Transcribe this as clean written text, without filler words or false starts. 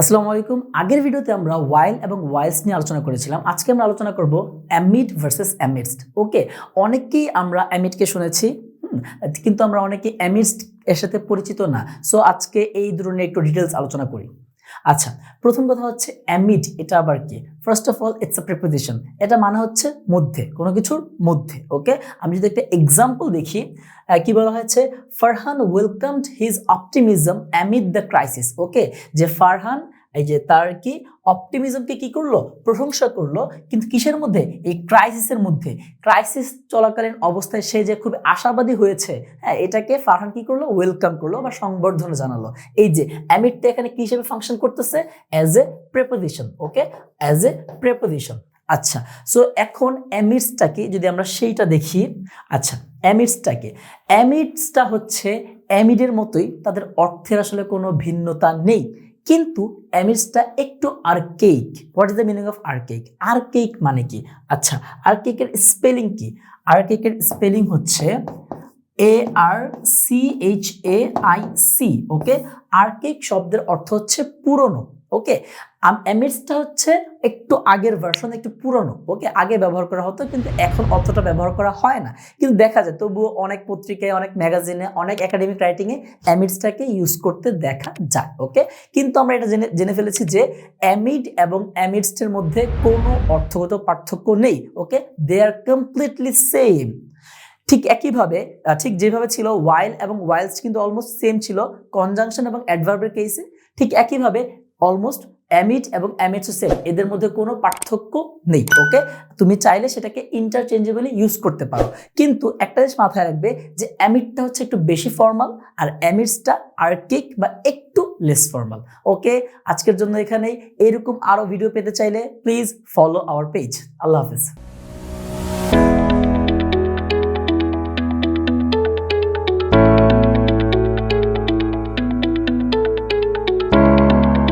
আসসালামু আলাইকুম। আগের ভিডিওতে আমরা while এবং whilst নিয়ে আলোচনা করেছিলাম। আজকে আমরা আলোচনা করব amid ভার্সেস amidst। ওকে, অনেকেই আমরা amid কে শুনেছি, কিন্তু আমরা অনেকেই amidst এর সাথে পরিচিত না। সো আজকে এই ধরনের একটু ডিটেইলস আলোচনা করি। আচ্ছা, প্রথম কথা হচ্ছে amid, এটা আবার কি? First of all it's a preposition. এটা মানে হচ্ছে মধ্যে, কোনো কিছুর মধ্যে। ওকে, আমি যদি একটা এক্সাম্পল দেখি, কি বলা হয়েছে? Farhan welcomed his optimism amid the crisis. Okay, যে ফারহান এই যে তার কি অপটিমিজমকে কি করলো? প্রশংসা করলো, কিন্তু কিসের মধ্যে? এই ক্রাইসিসের মধ্যে। ক্রাইসিস চলাকালীন অবস্থায় সে যে খুব আশাবাদী হয়েছে, হ্যাঁ, এটাকে ফারহান কি করলো? ওয়েলকাম করলো বা সংবর্ধনা জানালো। এই যে অ্যামিডটা এখানে কি হিসেবে ফাংশন করতেছে? As a preposition. Okay, as a preposition. আচ্ছা, সো এখন অ্যামিডসটাকে যদি আমরা সেইটা দেখি। আচ্ছা, অ্যামিডসটা হচ্ছে অ্যামিডের মতোই, তাদের অর্থের আসলে কোনো ভিন্নতা নেই, কিন্তু অ্যামিডসটা একটু archaic. What is the meaning of archaic? Archaic মানে কি? আচ্ছা, আর্কেইকের স্পেলিং কি? আর্কেইকের স্পেলিং হচ্ছে ARCHAIC। ওকে, আর্কেইক শব্দের অর্থ হচ্ছে পুরনো। ওকে, অ্যামিডসটা হচ্ছে একটু আগের ভার্সন, একটু পুরনো। ওকে, আগে ব্যবহার করা হতো, কিন্তু এখন অতটা ব্যবহার করা হয় না, কিন্তু দেখা যায় তবুও অনেক পত্রিকায়, অনেক ম্যাগাজিনে, অনেক একাডেমিক রাইটিংয়ে অ্যামিডসটাকে ইউজ করতে দেখা যায়। ওকে, কিন্তু আমরা এটা জেনে ফেলেছি যে অ্যামিড এবং অ্যামিডসের মধ্যে কোনো অর্থগত পার্থক্য নেই। ওকে, দে আর কমপ্লিটলি সেম। ঠিক একইভাবে, ঠিক যেভাবে ছিল while এবং whilst কিন্তু অলমোস্ট সেম ছিল কনজাংশন এবং অ্যাডভার্বের কেসে, ঠিক একইভাবে অলমোস্ট অ্যামিড এবং অ্যামিডসও সেম, এদের মধ্যে কোনো পার্থক্য নেই। ওকে, তুমি চাইলে সেটাকে ইন্টারচেঞ্জেবলি ইউজ করতে পারো, কিন্তু একটা জিনিস মাথায় রাখবে যে অ্যামিডটা হচ্ছে একটু বেশি ফর্মাল আর অ্যামিডসটা আর্কিক বা একটু লেস ফর্মাল। ওকে, আজকের জন্য এখানেই। এরকম আরো ভিডিও পেতে চাইলে প্লিজ ফলো আওয়ার পেজ। আল্লাহ হাফেজ।